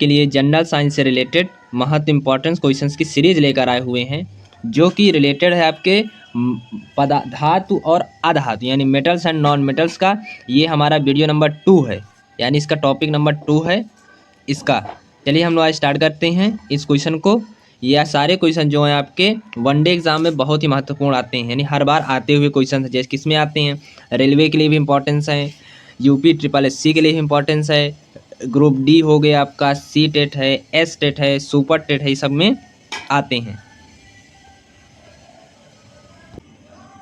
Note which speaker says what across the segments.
Speaker 1: आपके लिए general science से रिलेटेड महत्व इंपॉर्टेंस क्वेश्चंस की सीरीज लेकर आए हुए हैं, जो कि रिलेटेड है आपके धातु और अधातु यानी मेटल्स एंड नॉन मेटल्स का। ये हमारा वीडियो नंबर 2 है, यानी इसका टॉपिक नंबर 2 है इसका। चलिए हम लोग आज स्टार्ट करते हैं इस क्वेश्चन को। यह सारे क्वेश्चन जो हैं आपके वनडे एग्जाम में बहुत ही महत्वपूर्ण आते हैं, यानी हर बार आते हुए क्वेश्चन जैसे किस में आते हैं, रेलवे के लिए भी इंपॉर्टेंस है, यूपी ट्रिपल एससी के लिए भी इंपॉर्टेंस है, ग्रुप डी हो गया आपका, सी टेट है, एस टेट है, सुपर टेट है, ये सब में आते हैं,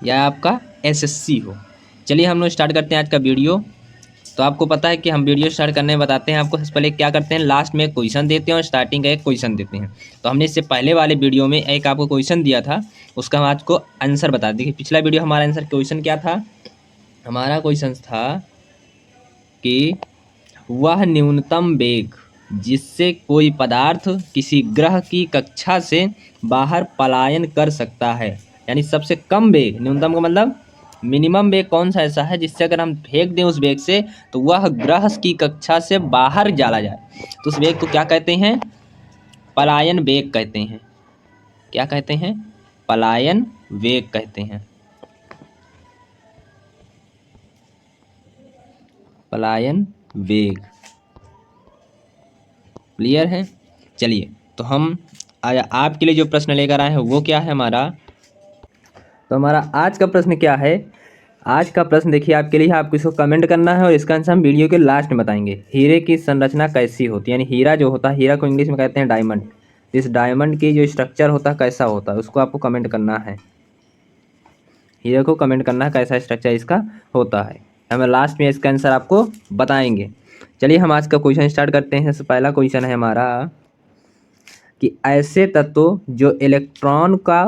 Speaker 1: या आपका एसएससी हो। चलिए हम लोग स्टार्ट करते हैं आज का वीडियो। तो आपको पता है कि हम वीडियो स्टार्ट करने में बताते हैं आपको सबसे पहले क्या करते हैं, लास्ट में एक क्वेश्चन देते हैं और स्टार्टिंग का एक क्वेश्चन देते हैं। तो हमने इससे पहले वाले वीडियो में एक आपको क्वेश्चन दिया था, उसका हम आपको आंसर बता दें। पिछला वीडियो हमारा आंसर क्वेश्चन क्या था, हमारा क्वेश्चन था कि वह न्यूनतम वेग जिससे कोई पदार्थ किसी ग्रह की कक्षा से बाहर पलायन कर सकता है, यानी सबसे कम वेग, न्यूनतम का मतलब मिनिमम वेग कौन सा ऐसा है जिससे अगर हम फेंक दें उस वेग से तो वह ग्रह की कक्षा से बाहर चला जाए, तो उस वेग को क्या कहते हैं, पलायन वेग कहते हैं। क्या कहते हैं, पलायन वेग कहते हैं, पलायन वेग। क्लियर है। चलिए तो हम आपके लिए जो प्रश्न लेकर आए हैं वो क्या है हमारा, तो हमारा आज का प्रश्न क्या है, आज का प्रश्न देखिए आपके लिए, आपको इसको कमेंट करना है और इसका आंसर हम वीडियो के लास्ट में बताएंगे। हीरे की संरचना कैसी होती है, यानी हीरा जो होता है, हीरा को इंग्लिश में कहते हैं डायमंड, इस डायमंड की जो स्ट्रक्चर होता है कैसा होता है उसको आपको कमेंट करना है, हीरे को कमेंट करना है कैसा स्ट्रक्चर इसका होता है, हमें लास्ट में इसका आंसर आपको बताएंगे। चलिए हम आज का क्वेश्चन स्टार्ट करते हैं। सबसे पहला क्वेश्चन है हमारा कि ऐसे तत्व जो इलेक्ट्रॉन का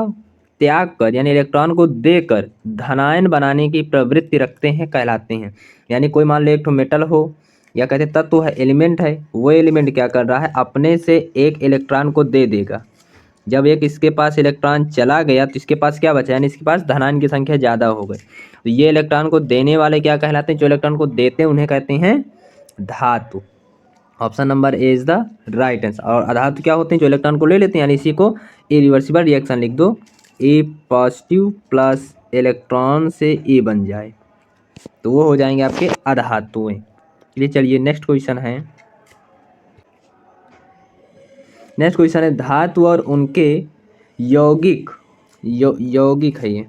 Speaker 1: त्याग कर यानी इलेक्ट्रॉन को देकर धनायन बनाने की प्रवृत्ति रखते हैं कहलाते हैं। यानी कोई मान लो एक ठो मेटल हो या कहते तत्व है, एलिमेंट है, वो एलिमेंट क्या कर रहा है, अपने से एक इलेक्ट्रॉन को दे देगा। जब एक इसके पास इलेक्ट्रॉन चला गया तो इसके पास क्या बचा, यानी इसके पास धनायन की संख्या ज़्यादा हो गई, तो ये इलेक्ट्रॉन को देने वाले क्या कहलाते हैं, जो इलेक्ट्रॉन को देते हैं उन्हें कहते हैं धातु। Option number A is the right answer. और अधातु क्या होते हैं, जो इलेक्ट्रॉन को ले लेते हैं, यानी इसी को इरिवर्सिबल रिएक्शन लिख दो, ए पॉजिटिव प्लस इलेक्ट्रॉन से ए बन जाए तो वो हो जाएंगे आपके अधातुएं। चलिए चलिए नेक्स्ट क्वेश्चन है, नेक्स्ट क्वेश्चन है धातु और उनके यौगिक यौगिक है ये,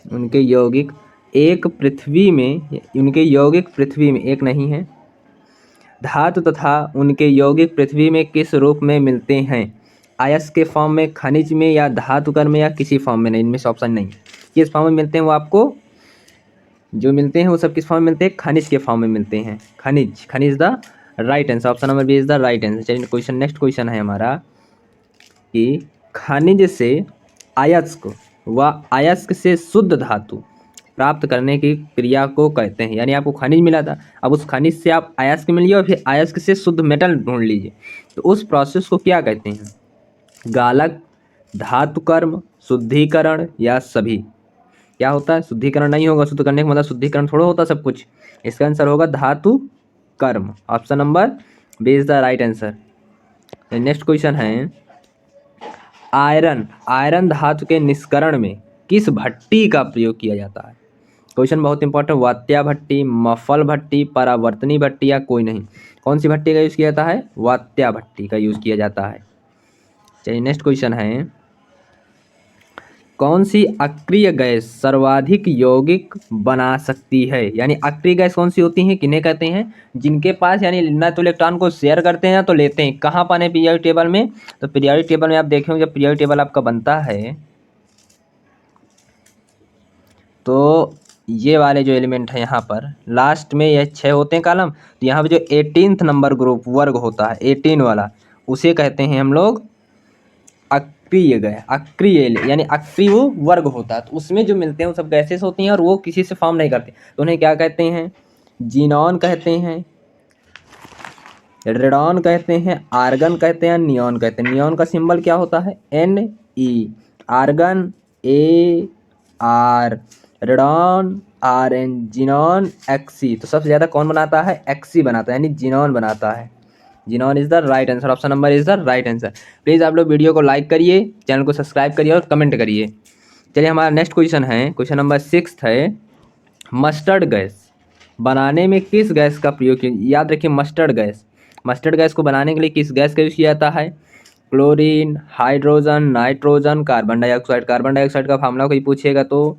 Speaker 1: उनके यौगिक एक पृथ्वी में, उनके यौगिक पृथ्वी में एक नहीं है, धातु तथा उनके यौगिक पृथ्वी में किस रूप में मिलते हैं, अयस्क के फॉर्म में, खनिज में, या धातुकण में, या किसी फॉर्म में नहीं, इनमें से ऑप्शन नहीं। किस फॉर्म में मिलते हैं वो आपको जो मिलते हैं वो सब किस फॉर्म में मिलते हैं, खनिज के फॉर्म में मिलते हैं, खनिज, खनिज the right answer. Option number B is the right answer. चलिए क्वेश्चन, नेक्स्ट क्वेश्चन है हमारा कि खनिज से अयस्क व अयस्क से शुद्ध धातु प्राप्त करने की क्रिया को कहते हैं। यानी आपको खनिज मिला था, अब उस खनिज से आप अयस्क मिलिए और फिर अयस्क से शुद्ध मेटल ढूंढ लीजिए, तो उस प्रोसेस को क्या कहते हैं, गालक, धातुकर्म, शुद्धिकरण, या सभी। क्या होता है, शुद्धिकरण नहीं होगा, शुद्ध करने का मतलब शुद्धिकरण थोड़ा होता सब कुछ, इसका आंसर होगा धातु कर्म। Option number B is the right answer. Next question है आयरन, आयरन धातु के निष्करण में किस भट्टी का प्रयोग किया जाता है। क्वेश्चन बहुत इंपॉर्टेंट, वात्या भट्टी, मफल भट्टी, परावर्तनी भट्टी, या कोई नहीं। कौन सी भट्टी का यूज़ किया जाता है, वात्या भट्टी का यूज़ किया जाता है। चलिए नेक्स्ट क्वेश्चन है कौन सी अक्रिय गैस सर्वाधिक यौगिक बना सकती है। यानी अक्रिय गैस कौन सी होती हैं, किन्हें कहते हैं, जिनके पास यानी ना तो इलेक्ट्रॉन को शेयर करते हैं ना तो लेते हैं। कहाँ पाने पीरियोडिक टेबल में, तो पीरियोडिक टेबल में आप देखेंगे जब पीरियोडिक टेबल आपका बनता है तो ये वाले जो एलिमेंट है यहाँ पर लास्ट में ये 6 होते हैं कॉलम, तो यहाँ पे जो 18th नंबर ग्रुप वर्ग होता है 18 वाला, उसे कहते हैं हम लोग अक्रिय गैस, अक्रिय यानी अक्रिय वो वर्ग होता है, तो उसमें जो मिलते हैं वो सब गैसेस होती हैं और वो किसी से फॉर्म नहीं करते, तो उन्हें क्या कहते हैं, जीनॉन कहते हैं, रेडॉन कहते हैं, आर्गन कहते हैं, नियॉन कहते हैं। नियॉन का सिंबल क्या होता है, NE, argon AR, radon, RN, xenon, XE. तो सबसे ज़्यादा कौन बनाता है? एक्सी बनाता है, यानी जिनॉन बनाता है। Xenon is the right answer, option number is the right answer. Please आप लोग वीडियो को लाइक करिए, चैनल को सब्सक्राइब करिए और कमेंट करिए। चलिए हमारा नेक्स्ट क्वेश्चन है, क्वेश्चन नंबर 6 है, मस्टर्ड गैस बनाने में किस गैस का प्रयोग किया? याद रखिए, मस्टर्ड गैस को बनाने के लिए किस गैस का यूज़ किया जाता है? Chlorine, hydrogen, nitrogen, carbon dioxide. Carbon dioxide का फार्मूला कोई पूछेगा तो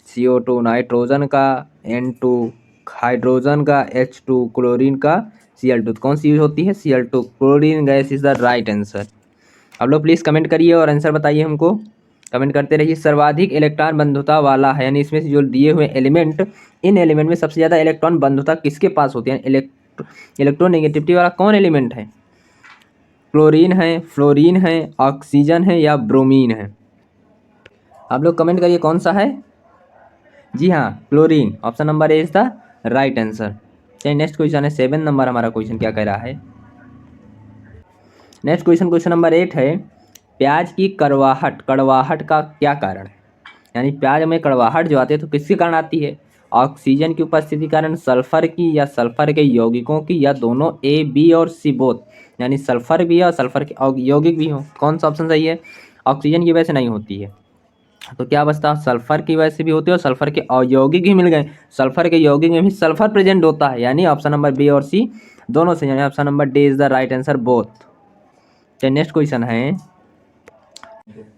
Speaker 1: CO2 नाइट्रोजन का, N2 हाइड्रोजन का, H2 क्लोरीन का, Cl2। तो कौन सी यूज होती है? Cl2। Chlorine gas is the right answer. आप लोग प्लीज़ कमेंट करिए और आंसर बताइए हमको, कमेंट करते रहिए। सर्वाधिक इलेक्ट्रॉन बंधुता वाला है, यानी इसमें से जो दिए हुए एलिमेंट, इन एलिमेंट में सबसे ज़्यादा इलेक्ट्रॉन बंधुता किसके पास होती है? इलेक्ट्रोनेगेटिविटी वाला कौन एलिमेंट है? क्लोरीन है, फ्लोरीन है, ऑक्सीजन है या ब्रोमीन है? आप लोग कमेंट करिए कौन सा है। जी हाँ, chlorine, option number A is the right answer. चलिए नेक्स्ट क्वेश्चन है, 7 नंबर हमारा क्वेश्चन क्या कह रहा है। नेक्स्ट क्वेश्चन, क्वेश्चन नंबर 8 है, प्याज की कड़वाहट का क्या कारण है? यानी प्याज में कड़वाहट जो आती है तो किसके कारण आती है? ऑक्सीजन की उपस्थिति कारण, सल्फर की, या सल्फर के यौगिकों की, या दोनों, ए, बी और सी बोथ। यानी सल्फर भी है और सल्फर के यौगिक भी हो। कौन सा ऑप्शन सही है? ऑक्सीजन की वजह से नहीं होती है, तो क्या बचता? सल्फर की वजह से भी होती है और सल्फर के यौगिक भी मिल गए। सल्फर के यौगिक में भी सल्फर प्रेजेंट होता है, यानी ऑप्शन नंबर बी और सी दोनों से, यानी option number D is the right answer, both. चलिए नेक्स्ट क्वेश्चन है,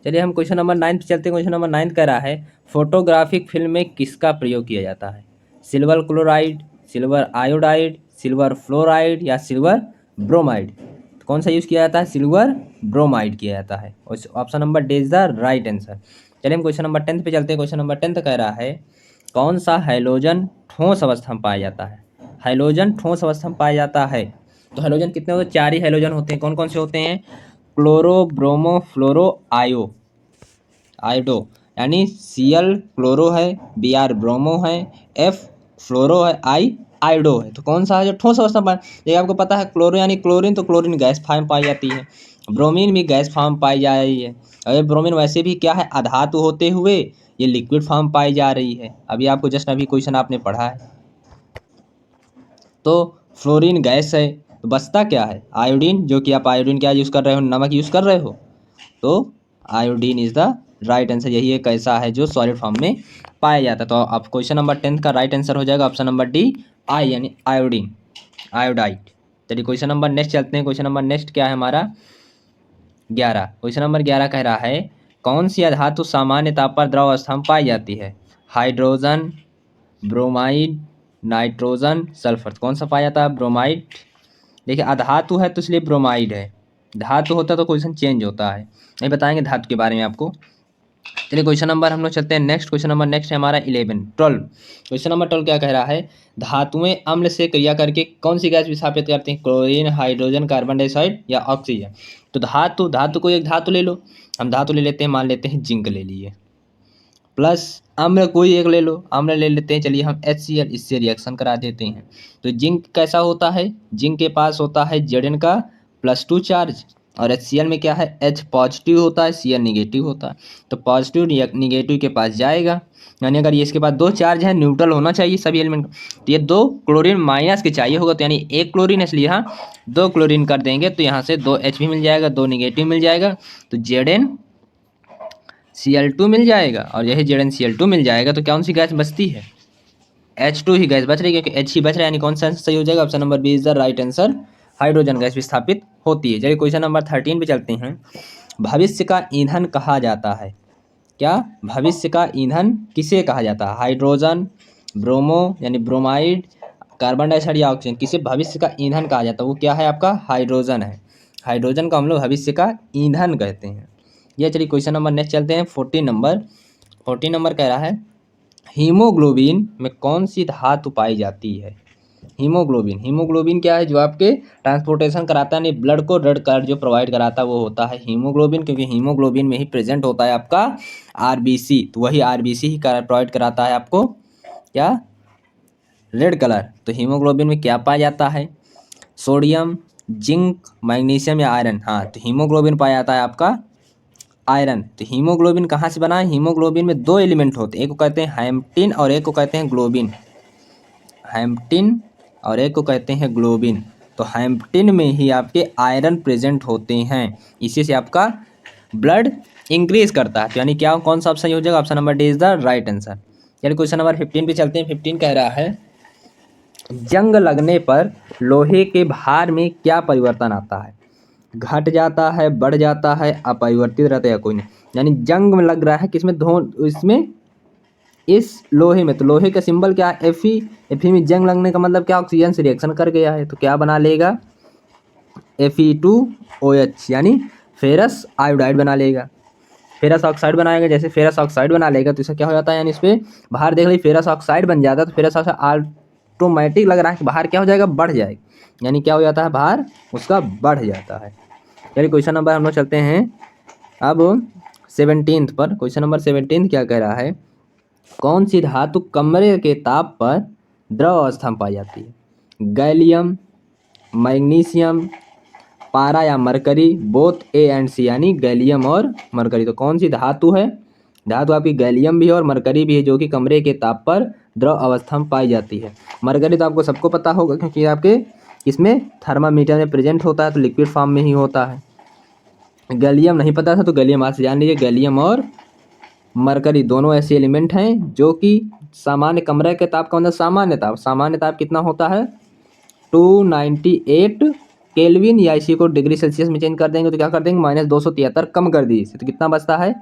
Speaker 1: चलिए हम क्वेश्चन नंबर 9 पे चलते हैं। क्वेश्चन नंबर 9 कह रहा है, फोटोग्राफिक फिल्म में किसका प्रयोग किया जाता है? Silver chloride, silver iodide, silver fluoride या सिल्वर ब्रोमाइड? तो कौन सा यूज़ किया जाता है? सिल्वर ब्रोमाइड किया जाता है, option number D is the right answer. चलिए हम क्वेश्चन नंबर 10 पे चलते हैं। क्वेश्चन नंबर 10 कह रहा है, कौन सा हाइड्रोजन ठोस अवस्था में पाया जाता है? हाइड्रोजन ठोस अवस्था में पाया जाता है, तो हाइड्रोजन कितने होते हैं? 4 ही हाइड्रोजन होते हैं। कौन कौन से होते हैं? क्लोरो, ब्रोमो, फ्लोरो, आयोडो। यानी Cl क्लोरो है, Br ब्रोमो है, F फ्लोरो है, I आयोडो है। तो कौन सा है जो ठोस अवस्था में? ये आपको पता है, क्लोरो यानी क्लोरीन, तो क्लोरीन गैस फॉर्म में पाई जाती है। ब्रोमीन भी गैस फॉर्म में पाई जा रही है। अरे ब्रोमीन वैसे भी क्या है? अधातु होते हुए ये लिक्विड फॉर्म पाई जा रही है। अभी आपको जस्ट अभी क्वेश्चन आपने पढ़ा है। तो फ्लोरीन गैस है, तो बचता क्या है? आयोडीन, जो कि आप आयोडीन क्या यूज़ कर रहे हो? नमक यूज़ कर रहे हो, तो iodine is the right answer. यही एक ऐसा है जो सॉलिड फॉर्म में पाया जाता है। तो अब क्वेश्चन नंबर 10 का राइट आंसर हो जाएगा ऑप्शन नंबर डी, आई, यानी आयोडीन, आयोडाइड। चलिए क्वेश्चन नंबर नेक्स्ट चलते हैं। क्वेश्चन नंबर नेक्स्ट क्या है हमारा? 11। क्वेश्चन नंबर 11 कह रहा है, कौन सी अधातु सामान्य ताप पर द्रव अवस्था में पाई जाती है? Hydrogen, bromide, nitrogen, sulphur. कौन सा पाया जाता है? ब्रोमाइड। देखिए अधातु है तो इसलिए ब्रोमाइड है, धातु होता तो क्वेश्चन चेंज होता है। नहीं बताएंगे धातु के बारे में आपको। चलिए क्वेश्चन नंबर हम लोग चलते हैं नेक्स्ट। क्वेश्चन नंबर नेक्स्ट है हमारा 12। क्वेश्चन नंबर 12 क्या कह रहा है, धातुएं अम्ल से क्रिया करके कौन सी गैस विस्थापित करती हैं? क्लोरीन, हाइड्रोजन, कार्बन डाइऑक्साइड या ऑक्सीजन? तो धातु को एक धातु ले लो, हम धातु ले लेते हैं, मान लेते हैं जिंक ले लिए, प्लस अम्ल कोई एक ले लो, अम्ल ले लेते हैं, चलिए हम HCl, इससे रिएक्शन करा देते हैं। तो जिंक कैसा होता है? जिंक के पास होता है Zn का +2 चार्ज, और HCl में क्या है? H पॉजिटिव होता है, Cl निगेटिव होता है। तो पॉजिटिव निगेटिव के पास जाएगा, यानी अगर ये इसके पास 2 चार्ज है, न्यूट्रल होना चाहिए सभी एलिमेंट, तो ये 2 क्लोरीन माइनस के चाहिए होगा, तो यानी 1 क्लोरीन, इसलिए यहाँ 2 क्लोरीन कर देंगे, तो यहाँ से 2 H भी मिल जाएगा, 2 निगेटिव मिल जाएगा, तो Zn Cl2 मिल जाएगा, और यही ZnCl2 मिल जाएगा। तो कौन सी गैस बचती है? H2 ही गैस बच रही है, क्योंकि H ही बच रहा है, यानी कौन सा आंसर सही हो जाएगा? Option number B is the right answer, hydrogen gas विस्थापित होती है। चलिए क्वेश्चन नंबर 13 पे चलते हैं। भविष्य का ईंधन कहा जाता है क्या? भविष्य का ईंधन किसे कहा जाता है? हाइड्रोजन, ब्रोमो यानी ब्रोमाइड, कार्बन डाइऑक्साइड या ऑक्सीजन? किसे भविष्य का ईंधन कहा जाता है? वो क्या है आपका? हाइड्रोजन है। हाइड्रोजन को हम लोग भविष्य का ईंधन कहते हैं। ये चलिए क्वेश्चन नंबर नेक्स्ट चलते हैं। 14 नंबर कह रहा है, हीमोग्लोबिन में कौन सी धातु पाई जाती है? हीमोग्लोबिन क्या है? जो आपके ट्रांसपोर्टेशन कराता है, यानी ब्लड को रेड कलर जो प्रोवाइड कराता है वो होता है हीमोग्लोबिन, क्योंकि हीमोग्लोबिन में ही प्रेजेंट होता है आपका RBC, तो वही RBC ही प्रोवाइड कराता है आपको क्या? Red colour. तो हीमोग्लोबिन में क्या पाया जाता है? सोडियम, जिंक, मैग्नीशियम या आयरन? हाँ, तो हीमोग्लोबिन पाया जाता है आपका आयरन। तो हीमोग्लोबिन कहाँ से बना है? हीमोग्लोबिन में दो एलिमेंट होते हैं, एक को कहते हैं हेम्पटिन और एक को कहते हैं ग्लोबिन। हेम्पटिन और एक को कहते हैं ग्लोबिन। तो हेम्पटिन में ही आपके आयरन प्रेजेंट होते हैं, इसी से आपका ब्लड इंक्रीज करता है। तो यानी क्या, कौन सा ऑप्शन हो जाएगा? Option number D is the right answer. चलिए क्वेश्चन नंबर 15 पे चलते हैं। 15 कह रहा है जंग लगने पर लोहे के भार में क्या परिवर्तन आता है? घट जाता है, बढ़ जाता है, अपरिवर्तित रहता है या कोई नहीं। यानी जंग में लग रहा है किसमें? इसमें, इस लोहे में। तो लोहे का सिंबल क्या है? Fe। Fe में जंग लगने का मतलब क्या? ऑक्सीजन से रिएक्शन कर गया है, तो क्या बना लेगा? Fe2OH यानी फेरस आयोडाइड बना लेगा। फेरस ऑक्साइड बनाएगा, जैसे फेरस ऑक्साइड बना लेगा तो इसका क्या हो जाता है? यानी इस पर बाहर देख ली फेरस ऑक्साइड बन जाता है, तो फेरस ऑक्साइड ऑटोमेटिक लग रहा है कि बाहर क्या हो जाएगा? बढ़ जाएगा। यानी क्या हो जाता है? बाहर उसका बढ़ जाता है। चलिए क्वेश्चन नंबर हम लोग चलते हैं अब 17 पर। क्वेश्चन नंबर 17 क्या कह रहा है? कौन सी धातु कमरे के ताप पर द्रव अवस्था में पाई जाती है? गैलियम, मैग्नीशियम, पारा या मरकरी, बोथ ए एंड सी। यानी गैलियम और मरकरी। तो कौन सी धातु है? धातु आपकी गैलियम भी है और मरकरी भी है, जो कि कमरे के ताप पर द्रव अवस्था में पाई जाती है। मरकरी तो आपको सबको पता होगा, क्योंकि आपके इसमें थर्मामीटर में प्रेजेंट होता है, तो लिक्विड फॉर्म में ही होता है। गैलियम नहीं पता था, तो गैलियम आज से जान लीजिए। गैलियम और मरकरी दोनों ऐसे एलिमेंट हैं जो कि सामान्य कमरे के ताप का मतलब सामान्य ताप कितना होता है? 298 केल्विन, या इसी को डिग्री सेल्सियस में चेंज कर देंगे तो क्या कर देंगे? -273 कम कर दी इसे, तो कितना बचता है?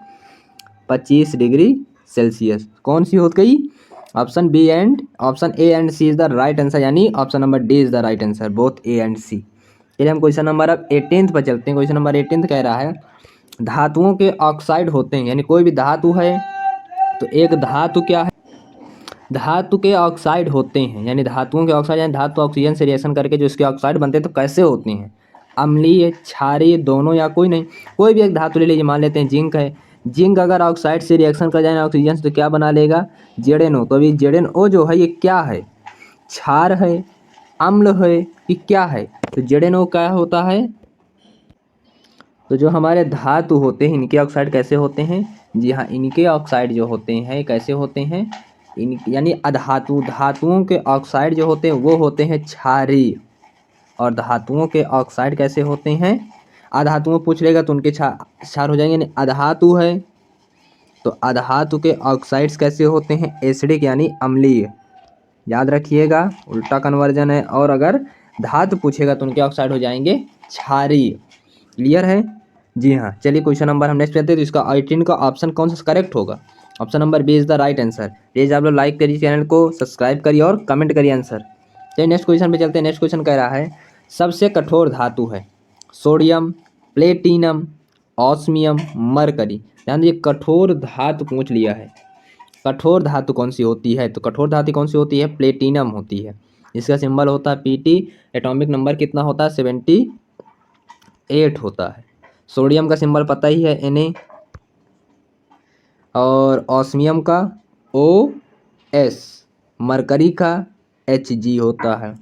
Speaker 1: 25 डिग्री सेल्सियस। कौन सी हो गई? Option A and C is the right answer, यानी option number D is the right answer, both A and C. चलिए हम क्वेश्चन नंबर अब 18 पर चलते हैं। क्वेश्चन नंबर 18 कह रहा है धातुओं के ऑक्साइड होते हैं, यानी कोई भी धातु है तो एक धातु क्या है? धातु के ऑक्साइड होते हैं, यानी धातुओं के ऑक्साइड, यानी धातु ऑक्सीजन से रिएक्शन करके जो इसके ऑक्साइड बनते हैं, तो कैसे होते हैं? अम्लीय, क्षारीय, दोनों, या कोई नहीं। कोई भी एक धातु ले लीजिए, मान लेते हैं जिंक है। जिंक अगर ऑक्साइड से रिएक्शन कर जाए ऑक्सीजन से तो क्या बना लेगा? ZnO। तो अभी ZnO जो है ये क्या है? क्षार है, अम्ल है कि क्या है? तो ZnO क्या होता है? तो जो हमारे धातु होते हैं इनके ऑक्साइड कैसे होते हैं? जी हाँ, इनके ऑक्साइड जो होते हैं कैसे होते हैं? यानी धातुओं के ऑक्साइड जो होते हैं वो होते हैं क्षारीय। और धातुओं के ऑक्साइड कैसे होते हैं? अधातुओं पूछ लेगा तो उनके क्षार हो जाएंगे। यानी अधातु है तो अधातु के ऑक्साइड्स कैसे होते हैं? एसिडिक यानी अम्लीय। याद रखिएगा, उल्टा कन्वर्जन है। और अगर धातु पूछेगा तो उनके ऑक्साइड हो जाएंगे क्षारीय। क्लियर है? जी हाँ। चलिए क्वेश्चन नंबर हम नेक्स्ट करते हैं। तो इसका 18 का ऑप्शन कौन सा करेक्ट होगा? Option number B is the right answer. Please आप लोग लाइक करिए, चैनल को सब्सक्राइब करिए और कमेंट करिए आंसर। चलिए नेक्स्ट क्वेश्चन पे चलते हैं। नेक्स्ट क्वेश्चन कह रहा है सबसे कठोर धातु है सोडियम, प्लेटिनम, ऑस्मियम, मरकरी। ध्यान दीजिए, कठोर धातु पूछ लिया है। कठोर धातु कौन सी होती है? तो कठोर धातु कौन सी होती है? प्लेटिनम होती है। इसका सिंबल होता है Pt। एटॉमिक नंबर कितना होता है? 78 होता है। सोडियम का सिंबल पता ही है, Na। और ऑस्मियम का OS, मरकरी का Hg होता है।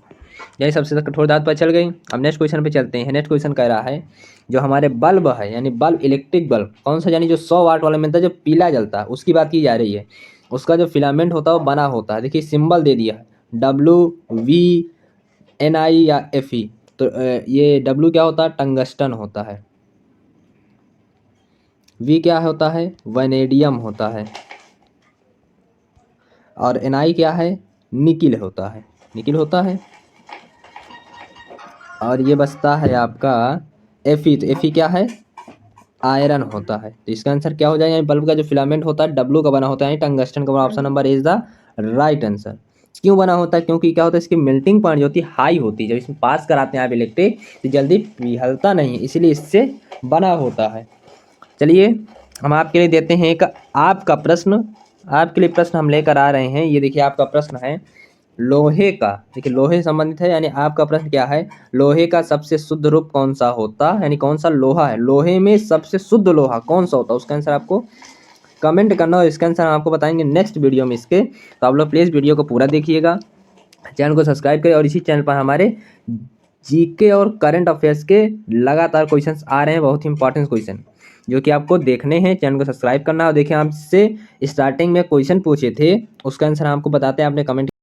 Speaker 1: यही सबसे कठोर धातु पर चल गई। अब नेक्स्ट क्वेश्चन पे चलते हैं। नेक्स्ट क्वेश्चन कह रहा है जो हमारे बल्ब है, यानी बल्ब, इलेक्ट्रिक बल्ब कौन सा, यानी जो 100 वाट वाला मिलता है, जो पीला जलता है, उसकी बात की जा रही है। उसका जो फिलामेंट होता है वो बना होता है। देखिए सिंबल दे दिया है WV, Ni या Fe। तो ये W क्या होता है? टंगस्टन होता है। V क्या होता है? वैनेडियम होता है। और Ni क्या है? निकिल होता है। निकिल होता है। और ये बचता है आपका Fe। तो Fe क्या है? आयरन होता है। तो इसका आंसर क्या हो जाएगा? बल्ब का जो फिलामेंट होता है W का बना होता है, टंगस्टन का बना। Option number is the right answer. क्यों बना होता है? क्योंकि क्या होता है, इसकी मेल्टिंग पॉइंट जो होती है हाई होती है। जब इसमें पास कराते हैं आप इलेक्ट्रिक तो जल्दी पिघलता नहीं है, इसलिए इससे बना होता है। चलिए हम आपके लिए देते हैं एक आपका प्रश्न। आपके लिए प्रश्न हम लेकर आ रहे हैं। ये देखिए आपका प्रश्न है लोहे का। देखिए लोहे से संबंधित है, यानी आपका प्रश्न क्या है? लोहे का सबसे शुद्ध रूप कौन सा होता है? यानी कौन सा लोहा है? लोहे में सबसे शुद्ध लोहा कौन सा होता है? उसका आंसर आपको कमेंट करना और इसका आंसर हम आपको बताएंगे नेक्स्ट वीडियो में इसके। तो आप लोग प्लीज़ वीडियो को पूरा देखिएगा, चैनल को सब्सक्राइब करें। और इसी चैनल पर हमारे जीके और करंट अफेयर्स के लगातार क्वेश्चंस आ रहे हैं, बहुत ही इंपॉर्टेंट क्वेश्चन, जो कि आपको देखने हैं। चैनल को सब्सक्राइब करना है। और देखिए आपसे स्टार्टिंग में क्वेश्चन पूछे थे, उसका आंसर आपको बताते हैं, आपने कमेंट